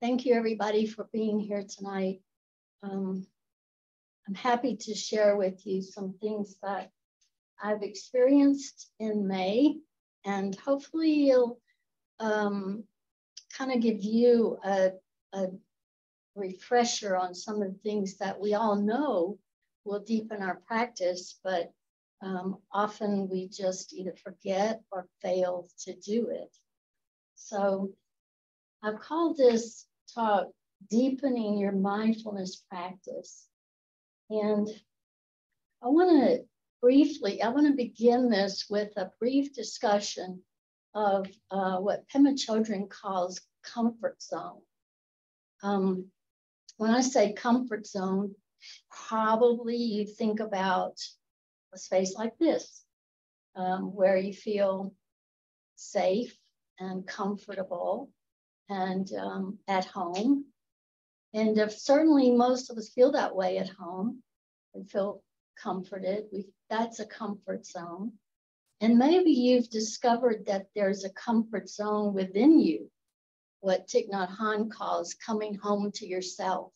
Thank you, everybody, for being here tonight. I'm happy to share with you some things that I've experienced in May, and hopefully it'll kind of give you a refresher on some of the things that we all know will deepen our practice, but often we just either forget or fail to do it. So I've called this talk Deepening Your Mindfulness Practice. And I want to begin this with a brief discussion of what Pema Chodron calls comfort zone. When I say comfort zone, probably you think about a space like this, where you feel safe and comfortable and at home. And if certainly most of us feel that way at home, we feel comforted. That's a comfort zone. And maybe you've discovered that there's a comfort zone within you, what Thich Nhat Hanh calls coming home to yourself.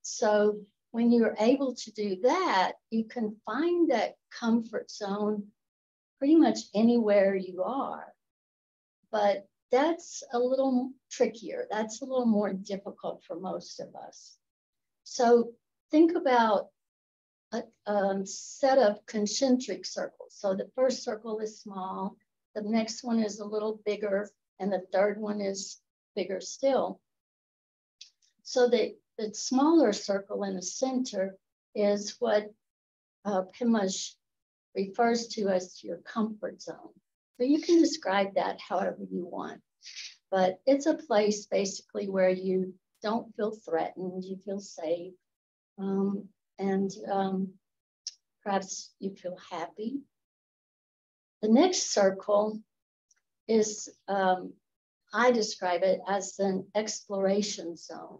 So when you're able to do that, you can find that comfort zone pretty much anywhere you are. But that's a little trickier. That's a little more difficult for most of us. So think about a set of concentric circles. So the first circle is small, the next one is a little bigger, and the third one is bigger still. So the smaller circle in the center is what Pema refers to as your comfort zone. So you can describe that however you want, but it's a place basically where you don't feel threatened, you feel safe, and perhaps you feel happy. The next circle is, I describe it as an exploration zone.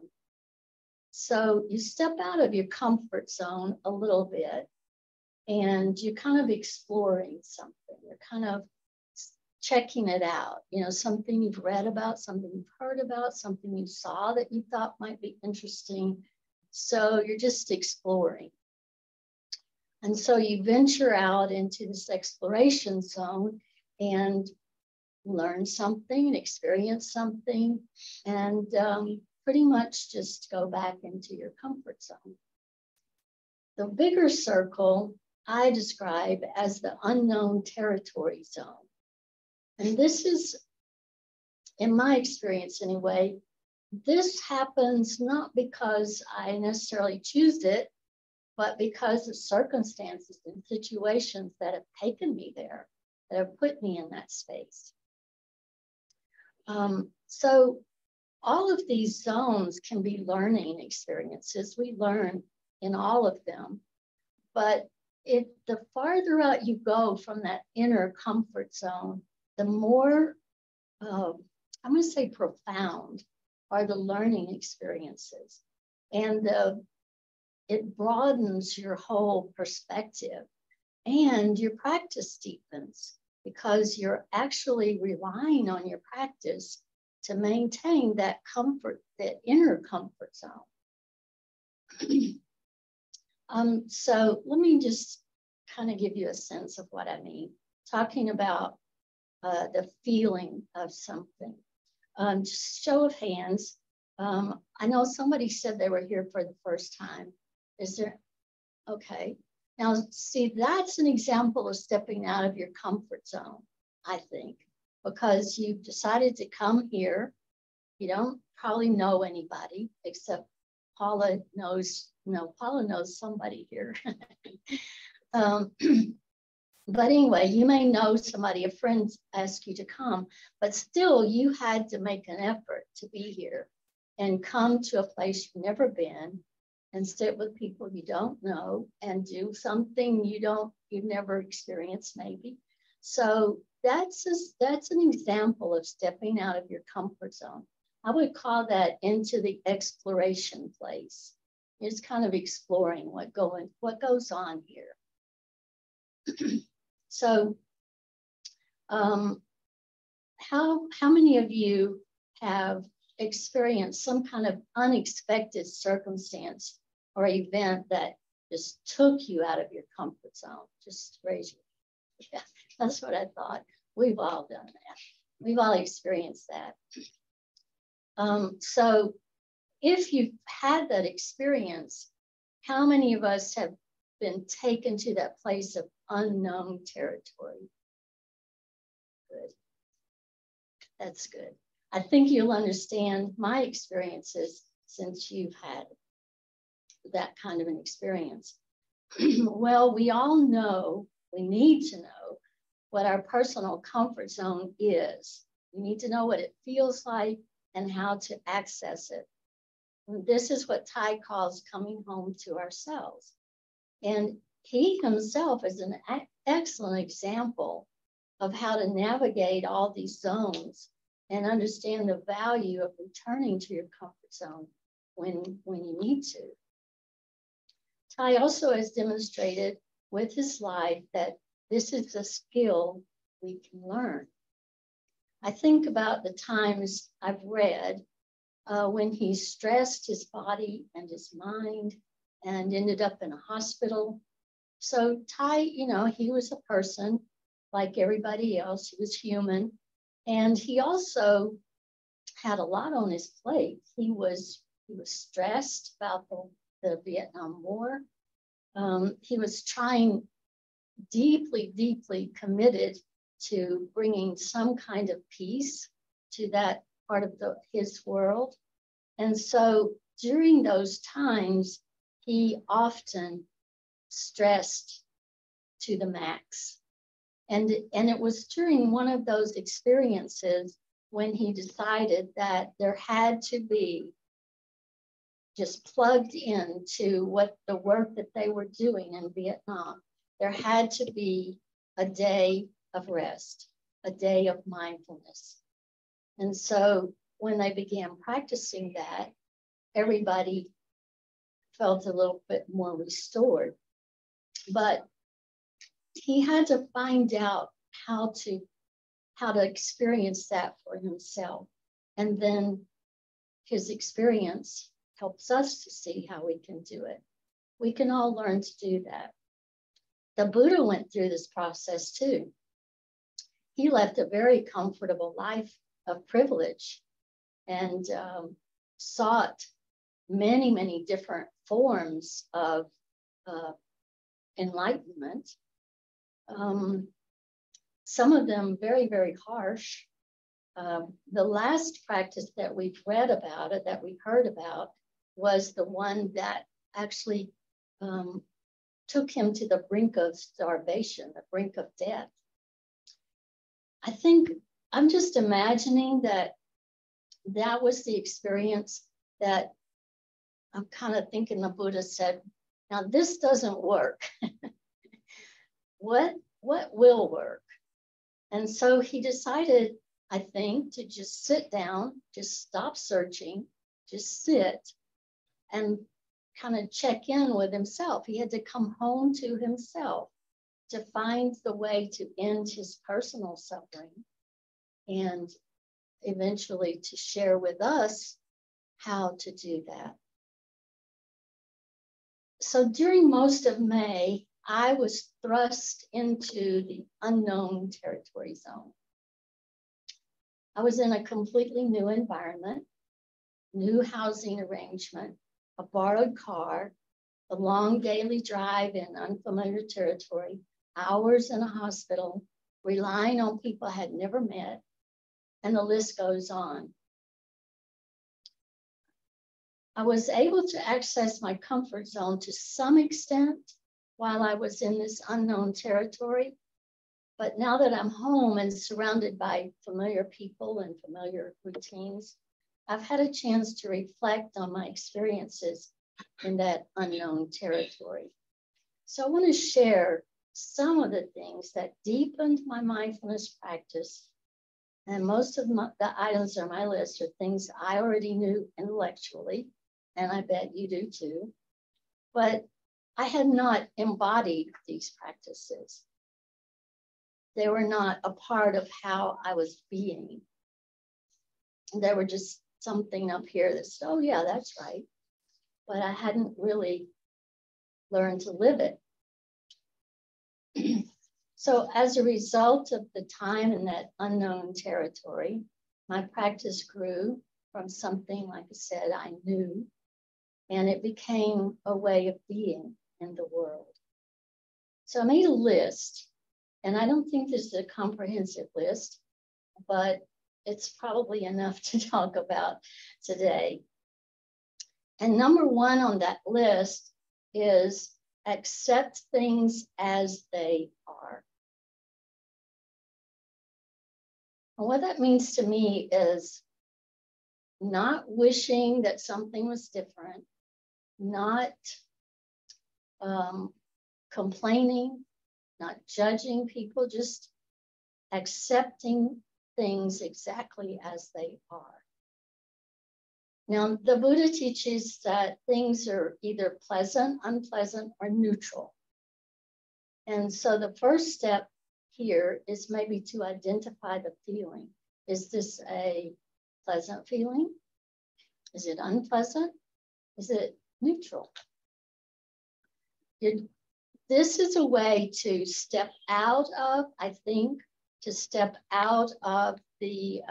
So you step out of your comfort zone a little bit and you're kind of exploring something. You're kind of checking it out, something you've read about, something you've heard about, something you saw that you thought might be interesting. So you're just exploring. And so you venture out into this exploration zone and learn something, experience something, and pretty much just go back into your comfort zone. The bigger circle I describe as the unknown territory zone. And this is, in my experience anyway, this happens not because I necessarily choose it, but because of circumstances and situations that have taken me there, that have put me in that space. So all of these zones can be learning experiences. We learn in all of them, but the farther out you go from that inner comfort zone, the more, I'm going to say profound, are the learning experiences. And it broadens your whole perspective and your practice deepens because you're actually relying on your practice to maintain that comfort, that inner comfort zone. So let me just kind of give you a sense of what I mean. Talking about the feeling of something. Just show of hands. I know somebody said they were here for the first time. Is there? Okay. Now, see, that's an example of stepping out of your comfort zone, I think, because you've decided to come here. You don't probably know anybody except Paula knows somebody here. But anyway, you may know somebody, a friend asked you to come, but still you had to make an effort to be here and come to a place you've never been and sit with people you don't know and do something you've never experienced maybe. So that's an example of stepping out of your comfort zone. I would call that into the exploration place. It's kind of exploring what goes on here. So how many of you have experienced some kind of unexpected circumstance or event that just took you out of your comfort zone? Just raise your hand. Yeah, that's what I thought. We've all done that. We've all experienced that. So if you've had that experience, how many of us have been taken to that place of unknown territory? Good. That's good. I think you'll understand my experiences since you've had that kind of an experience. Well, we all know, we need to know what our personal comfort zone is. We need to know what it feels like and how to access it. And this is what Ty calls coming home to ourselves. And he himself is an excellent example of how to navigate all these zones and understand the value of returning to your comfort zone when you need to. Ty also has demonstrated with his life that this is a skill we can learn. I think about the times I've read when he stressed his body and his mind and ended up in a hospital. So Ty, you know, he was a person like everybody else. He was human. And he also had a lot on his plate. He was stressed about the Vietnam War. He was trying deeply committed to bringing some kind of peace to that part of his world. And so during those times, he often stressed to the max. And it was during one of those experiences when he decided that there had to be just plugged into what the work that they were doing in Vietnam. There had to be a day of rest, a day of mindfulness. And so when they began practicing that, everybody felt a little bit more restored. But he had to find out how to experience that for himself. And then his experience helps us to see how we can do it. We can all learn to do that. The Buddha went through this process too. He left a very comfortable life of privilege and sought many different forms of enlightenment. Some of them very harsh. The last practice that we've read about it, that we heard about, was the one that actually took him to the brink of starvation, the brink of death. I think I'm just imagining that was the experience that I'm kind of thinking the Buddha said, now this doesn't work. What will work? And so he decided, I think, to just sit down, just stop searching, just sit and kind of check in with himself. He had to come home to himself to find the way to end his personal suffering and eventually to share with us how to do that. So during most of May, I was thrust into the unknown territory zone. I was in a completely new environment, new housing arrangement, a borrowed car, a long daily drive in unfamiliar territory, hours in a hospital, relying on people I had never met, and the list goes on. I was able to access my comfort zone to some extent while I was in this unknown territory. But now that I'm home and surrounded by familiar people and familiar routines, I've had a chance to reflect on my experiences in that unknown territory. So I want to share some of the things that deepened my mindfulness practice. And most of the items on my list are things I already knew intellectually, and I bet you do too. But I had not embodied these practices. They were not a part of how I was being. They were just something up here that said, oh yeah, that's right. But I hadn't really learned to live it. So as a result of the time in that unknown territory, my practice grew from something, like I said, I knew, and it became a way of being in the world. So I made a list, and I don't think this is a comprehensive list, but it's probably enough to talk about today. And number one on that list is accept things as they are. And what that means to me is not wishing that something was different, not complaining, not judging people, just accepting things exactly as they are. Now, the Buddha teaches that things are either pleasant, unpleasant, or neutral. And so the first step here is maybe to identify the feeling. Is this a pleasant feeling? Is it unpleasant? Is it neutral? This is a way to step out of, I think, to step out of the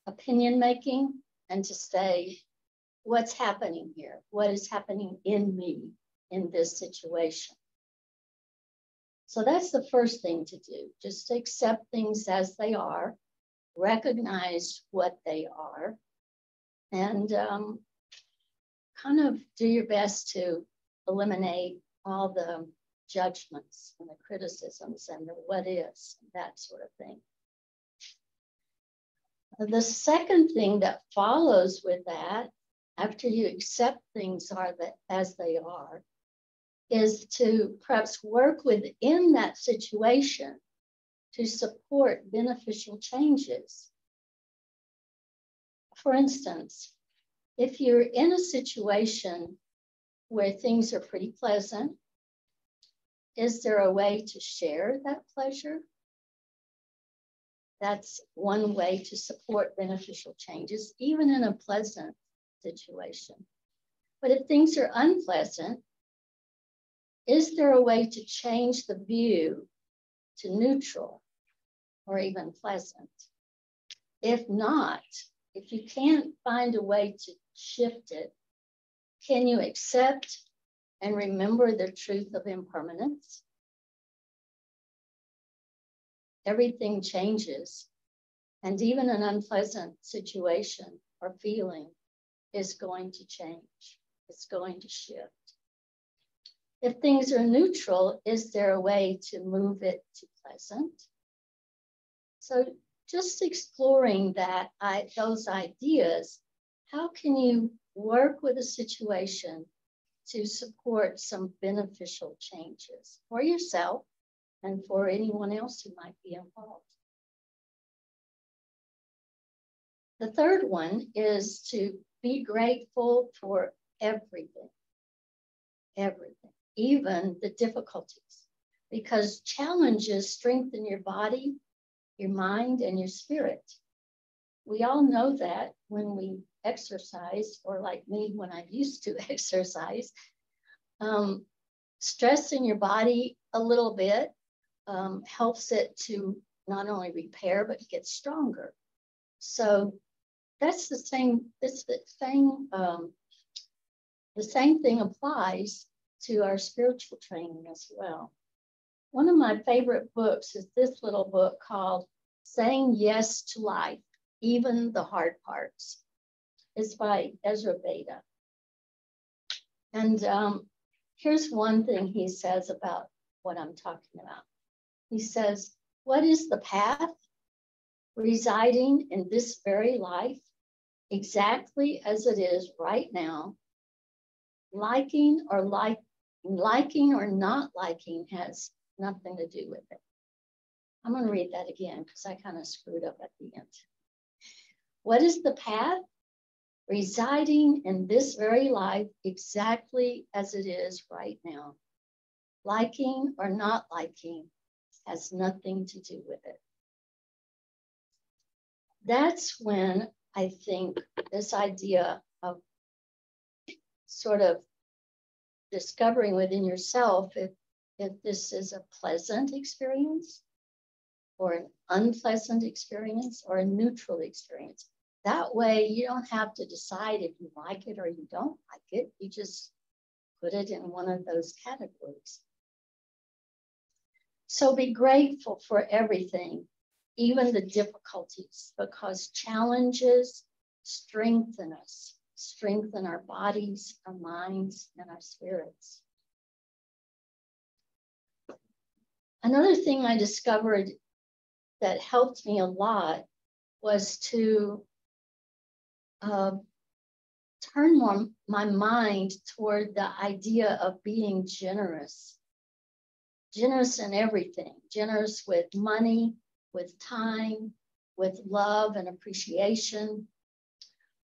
opinion making and to say, what's happening here? What is happening in me in this situation? So that's the first thing to do. Just accept things as they are, recognize what they are, and kind of do your best to eliminate all the judgments and the criticisms and the what ifs, that sort of thing. The second thing that follows with that, after you accept things as they are, is to perhaps work within that situation to support beneficial changes. For instance, if you're in a situation where things are pretty pleasant, is there a way to share that pleasure? That's one way to support beneficial changes, even in a pleasant situation. But if things are unpleasant, is there a way to change the view to neutral or even pleasant? If not, if you can't find a way to shift it, can you accept and remember the truth of impermanence? Everything changes, and even an unpleasant situation or feeling is going to change. It's going to shift. If things are neutral, is there a way to move it to pleasant? So just exploring those ideas, how can you work with a situation to support some beneficial changes for yourself and for anyone else who might be involved? The third one is to be grateful for everything, even the difficulties, because challenges strengthen your body, your mind, and your spirit. We all know that when we exercise, or like me when I used to exercise, stressing your body a little bit helps it to not only repair, but get stronger. So that's the same, the same thing applies to our spiritual training as well. One of my favorite books is this little book called Saying Yes to Life, Even the Hard Parts. It's by Ezra Beda. And here's one thing he says about what I'm talking about. He says, what is the path? Residing in this very life, exactly as it is right now, liking or not liking has nothing to do with it. I'm going to read that again because I kind of screwed up at the end. What is the path? Residing in this very life exactly as it is right now. Liking or not liking has nothing to do with it. That's when I think this idea of sort of discovering within yourself if this is a pleasant experience or an unpleasant experience or a neutral experience. That way you don't have to decide if you like it or you don't like it. You just put it in one of those categories. So be grateful for everything, even the difficulties, because challenges strengthen us, strengthen our bodies, our minds, and our spirits. Another thing I discovered that helped me a lot was to turn my mind toward the idea of being generous. Generous in everything, generous with money, with time, with love and appreciation.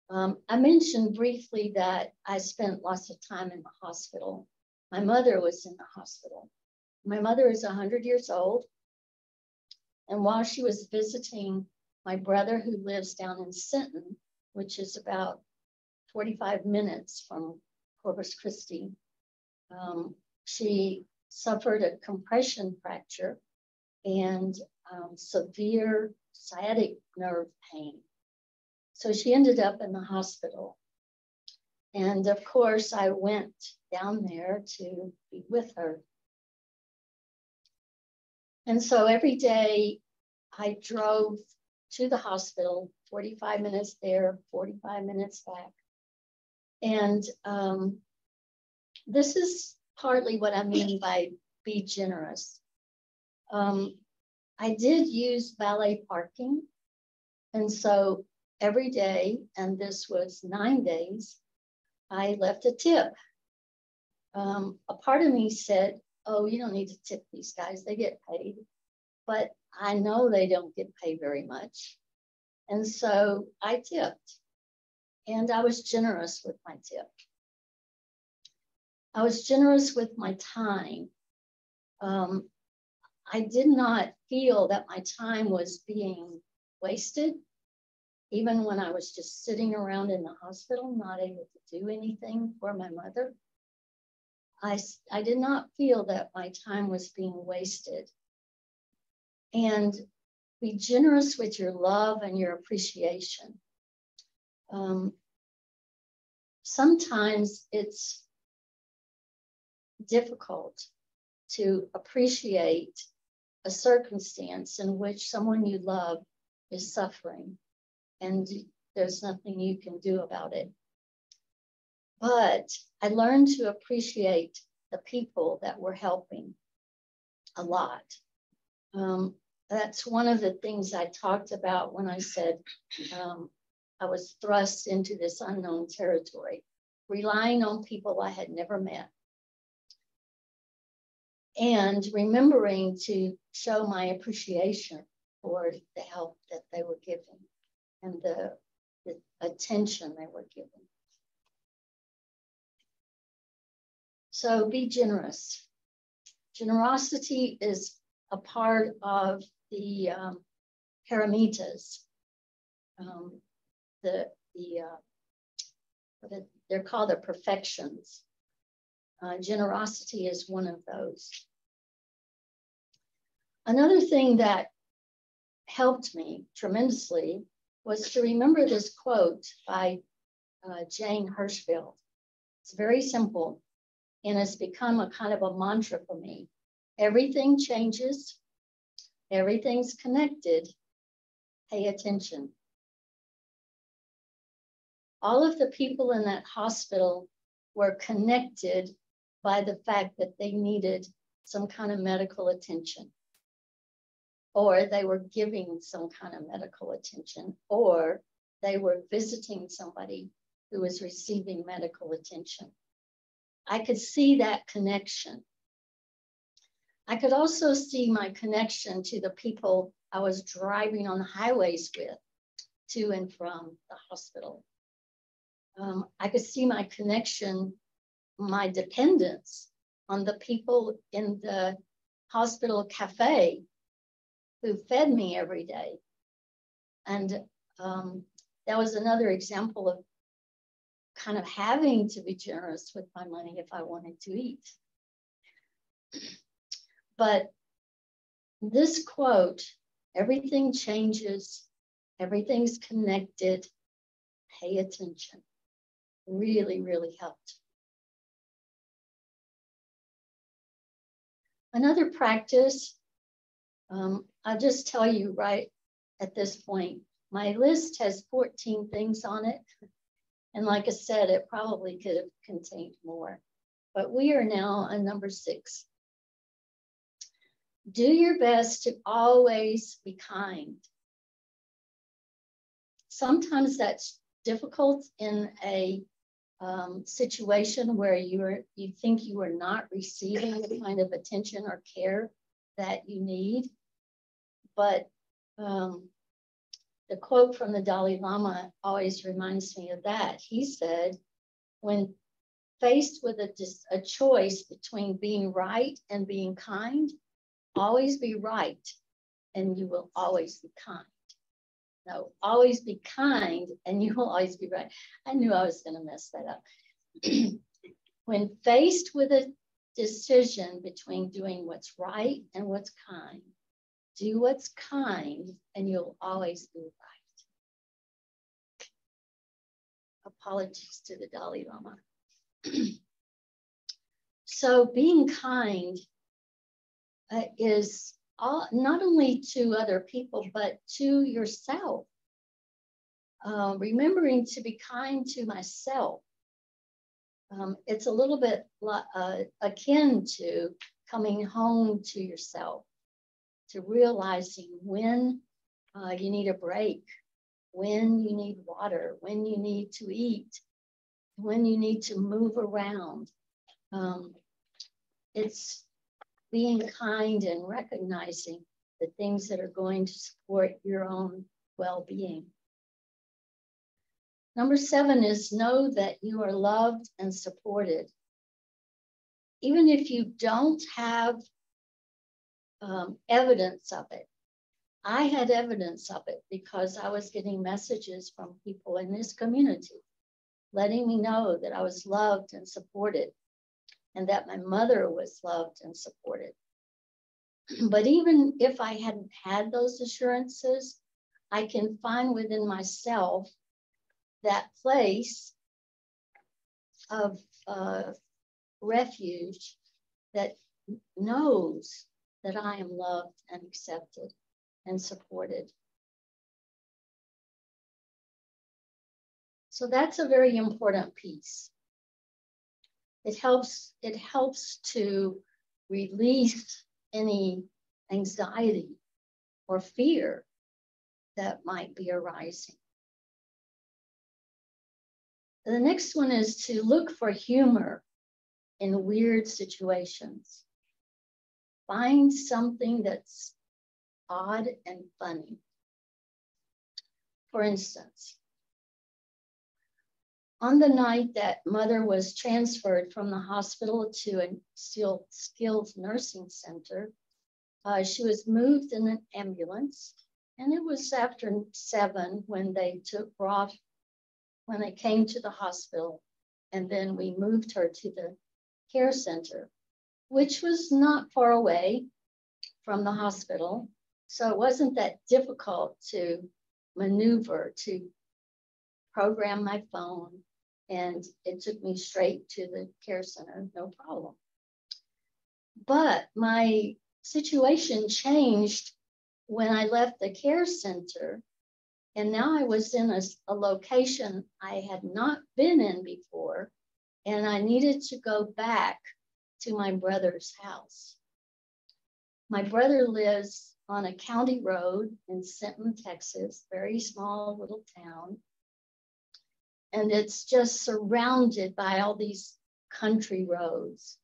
I mentioned briefly that I spent lots of time in the hospital. My mother was in the hospital. My mother is 100 years old. And while she was visiting my brother who lives down in Sinton, which is about 45 minutes from Corpus Christi, she suffered a compression fracture and severe sciatic nerve pain. So she ended up in the hospital. And of course, I went down there to be with her. And so every day I drove to the hospital, 45 minutes there, 45 minutes back. And this is partly what I mean by be generous. I did use valet parking. And so every day, and this was 9 days, I left a tip. A part of me said, oh, you don't need to tip these guys, they get paid. But I know they don't get paid very much. And so I tipped. And I was generous with my tip. I was generous with my time. I did not feel that my time was being wasted, even when I was just sitting around in the hospital, not able to do anything for my mother. I did not feel that my time was being wasted. And be generous with your love and your appreciation. Sometimes it's difficult to appreciate a circumstance in which someone you love is suffering and there's nothing you can do about it. But I learned to appreciate the people that were helping a lot. That's one of the things I talked about when I said I was thrust into this unknown territory, relying on people I had never met. And remembering to show my appreciation for the help that they were giving and the attention they were giving. So be generous. Generosity is a part of the paramitas. They're called the perfections. Generosity is one of those. Another thing that helped me tremendously was to remember this quote by Jane Hirschfield. It's very simple, and it's become a kind of a mantra for me. Everything changes. Everything's connected. Pay attention. All of the people in that hospital were connected by the fact that they needed some kind of medical attention, or they were giving some kind of medical attention, or they were visiting somebody who was receiving medical attention. I could see that connection. I could also see my connection to the people I was driving on the highways with to and from the hospital. I could see my connection, my dependence on the people in the hospital cafe who fed me every day. And that was another example of kind of having to be generous with my money if I wanted to eat. But this quote, everything changes, everything's connected, pay attention, really, really helped. Another practice, I'll just tell you right at this point, my list has 14 things on it. And like I said, it probably could have contained more, but we are now on number 6. Do your best to always be kind. Sometimes that's difficult in a situation where you think you are not receiving the kind of attention or care that you need. But the quote from the Dalai Lama always reminds me of that. He said, when faced with a choice between being right and being kind, always be right and you will always be kind. No, always be kind and you will always be right. I knew I was going to mess that up. When faced with a decision between doing what's right and what's kind, do what's kind and you'll always be right. Apologies to the Dalai Lama. So being kind is not only to other people, but to yourself. Remembering to be kind to myself. It's a little bit akin to coming home to yourself, to realizing when you need a break, when you need water, when you need to eat, when you need to move around. It's being kind and recognizing the things that are going to support your own well-being. Number 7 is know that you are loved and supported. Even if you don't have evidence of it. I had evidence of it because I was getting messages from people in this community letting me know that I was loved and supported and that my mother was loved and supported. But even if I hadn't had those assurances, I can find within myself that place of refuge that knows that I am loved and accepted and supported. So that's a very important piece. It helps to release any anxiety or fear that might be arising. The next one is to look for humor in weird situations. Find something that's odd and funny. For instance, on the night that Mother was transferred from the hospital to a skilled nursing center, she was moved in an ambulance, and it was after 7 when they came to the hospital, and then we moved her to the care center, which was not far away from the hospital. So it wasn't that difficult to maneuver, to program my phone, and it took me straight to the care center, no problem. But my situation changed when I left the care center, and now I was in a location I had not been in before, and I needed to go back to my brother's house. My brother lives on a county road in Sinton, Texas, very small little town. And it's just surrounded by all these country roads,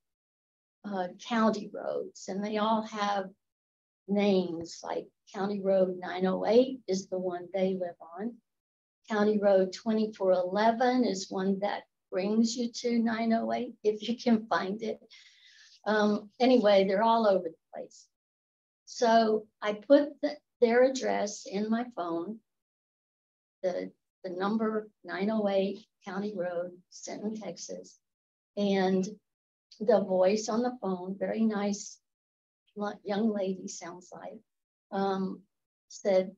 county roads, and they all have names like County Road 908 is the one they live on. County Road 2411 is one that brings you to 908, if you can find it. Anyway, they're all over the place. So I put their address in my phone, the the number 908 County Road, Sinton, Texas. And the voice on the phone, very nice young lady, sounds like, said,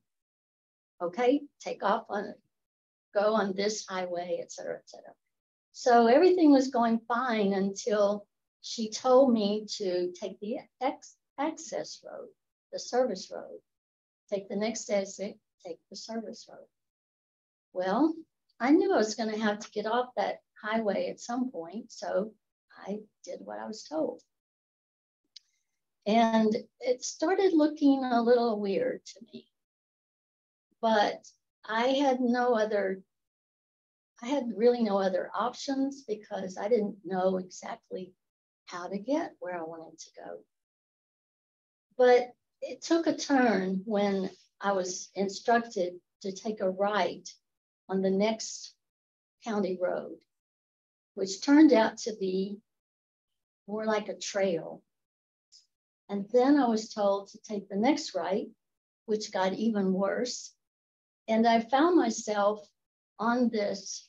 okay, take off on it, go on this highway, et cetera, et cetera. So everything was going fine until she told me to take the access road, the service road. Take the next exit, take the service road. Well, I knew I was going to have to get off that highway at some point, so I did what I was told. And it started looking a little weird to me, but I had really no other options because I didn't know exactly how to get where I wanted to go. But it took a turn when I was instructed to take a right on the next county road, which turned out to be more like a trail. And then I was told to take the next right, which got even worse. And I found myself on this,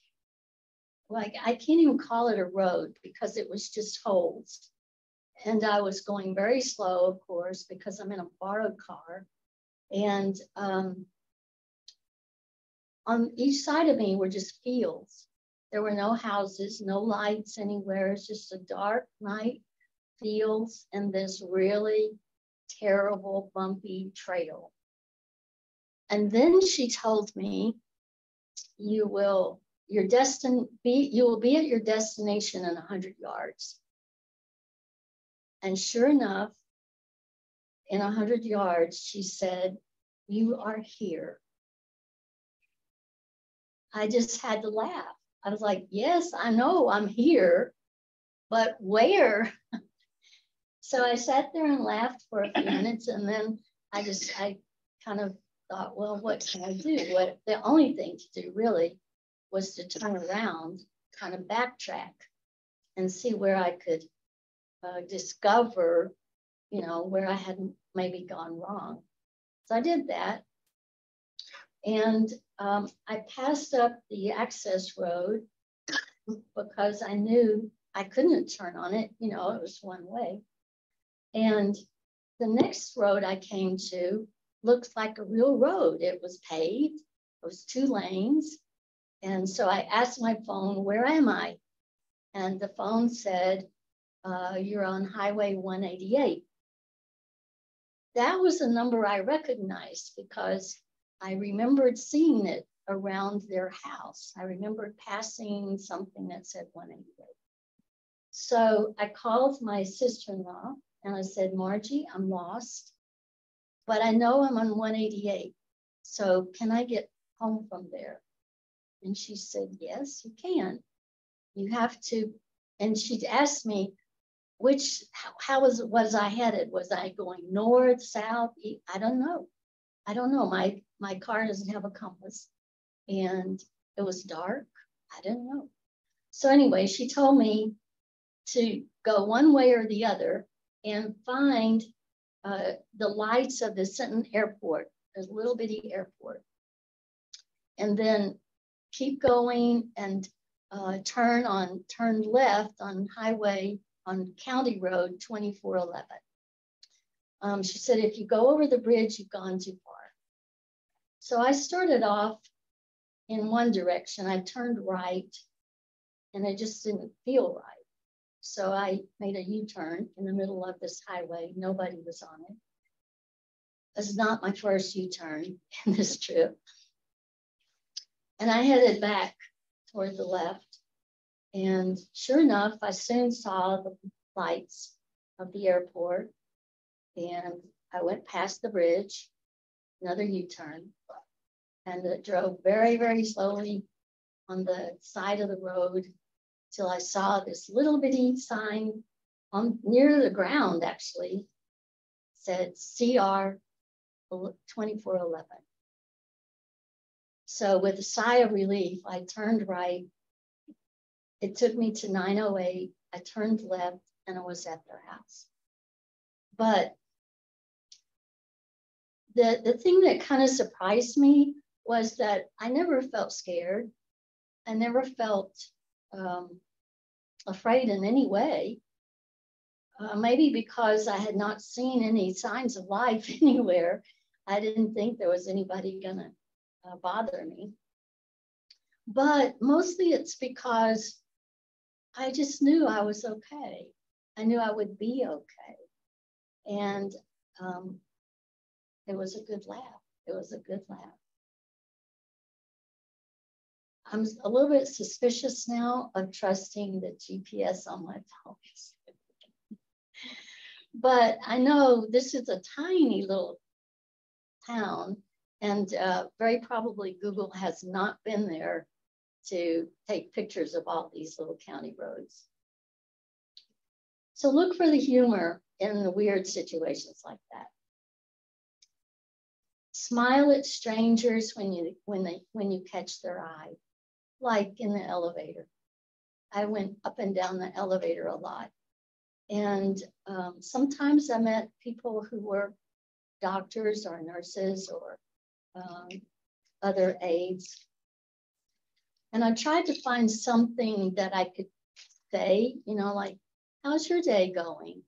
like, I can't even call it a road because it was just holes. And I was going very slow, of course, because I'm in a borrowed car. And on each side of me were just fields. There were no houses, no lights anywhere. It's just a dark night, fields, and this really terrible, bumpy trail. And then she told me, you will be at your destination in 100 yards. And sure enough, in 100 yards, she said, you are here. I just had to laugh. I was like, yes, I know I'm here, but where? So I sat there and laughed for a few minutes, and then I kind of thought, well, what can I do? The only thing to do really was to turn around, kind of backtrack and see where I could discover, where I had maybe gone wrong. So I did that. And I passed up the access road because I knew I couldn't turn on it. It was one way. And the next road I came to looked like a real road. It was paved. It was 2 lanes. And so I asked my phone, where am I? And the phone said, you're on Highway 188. That was a number I recognized because I remembered seeing it around their house. I remembered passing something that said 188. So I called my sister-in-law and I said, Margie, I'm lost, but I know I'm on 188. So can I get home from there? And she said, yes, you can. You have to. And she asked me, how was I headed? Was I going north, south, east? I don't know. My car doesn't have a compass. And it was dark. I didn't know. So anyway, she told me to go one way or the other and find the lights of the Sinton airport, a little bitty airport. And then keep going and turn left on County Road 2411. She said, if you go over the bridge, you've gone too far. So I started off in one direction. I turned right, and it just didn't feel right. So I made a U-turn in the middle of this highway. Nobody was on it. This is not my first U-turn in this trip. And I headed back toward the left. And sure enough, I soon saw the lights of the airport. And I went past the bridge, another U-turn, and it drove very, very slowly on the side of the road till I saw this little bitty sign near the ground, actually, said CR 2411. So with a sigh of relief, I turned right. It took me to 908. I turned left, and I was at their house. But the thing that kind of surprised me was that I never felt scared. I never felt afraid in any way. Maybe because I had not seen any signs of life anywhere. I didn't think there was anybody gonna bother me. But mostly it's because I just knew I was okay. I knew I would be okay. And it was a good laugh. It was a good laugh. I'm a little bit suspicious now of trusting the GPS on my phone. But I know this is a tiny little town, and very probably Google has not been there to take pictures of all these little county roads. So look for the humor in the weird situations like that. Smile at strangers when you catch their eye, like in the elevator. I went up and down the elevator a lot. And sometimes I met people who were doctors or nurses or other aides. And I tried to find something that I could say, you know, like, how's your day going?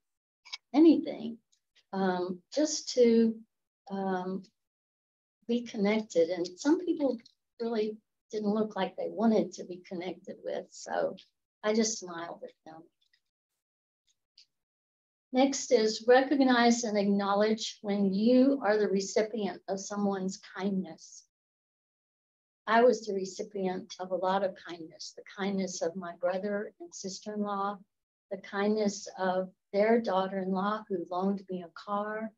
Anything, just to be connected. And some people really didn't look like they wanted to be connected with, so I just smiled at them. Next is recognize and acknowledge when you are the recipient of someone's kindness. I was the recipient of a lot of kindness, the kindness of my brother and sister-in-law, the kindness of their daughter-in-law who loaned me a car,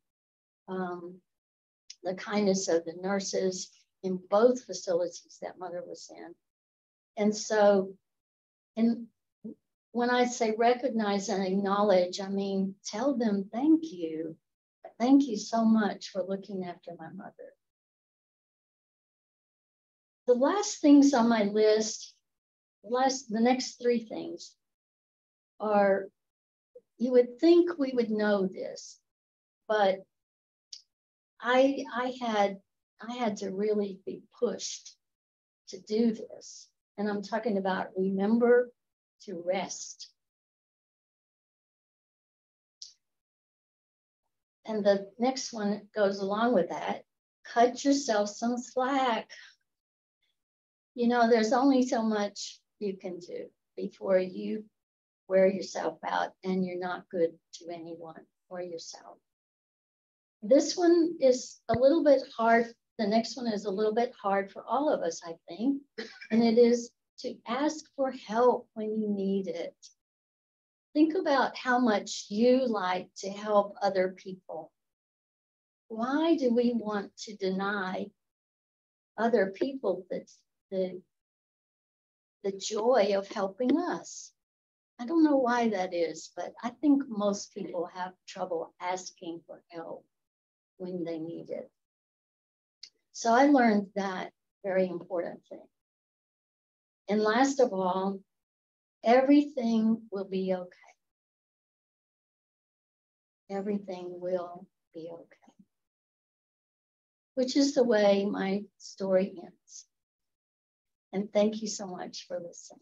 the kindness of the nurses in both facilities that Mother was in. And so, when I say recognize and acknowledge, I mean, tell them thank you. Thank you so much for looking after my mother. The last things on my list, the next three things are, you would think we would know this, but I had to really be pushed to do this. And I'm talking about remember to rest. And the next one goes along with that. Cut yourself some slack. You know, there's only so much you can do before you wear yourself out and you're not good to anyone or yourself. This one is a little bit hard. The next one is a little bit hard for all of us, I think. And it is to ask for help when you need it. Think about how much you like to help other people. Why do we want to deny other people the joy of helping us? I don't know why that is, but I think most people have trouble asking for help when they need it. So I learned that very important thing. And last of all, everything will be okay. Everything will be okay. Which is the way my story ends. And thank you so much for listening.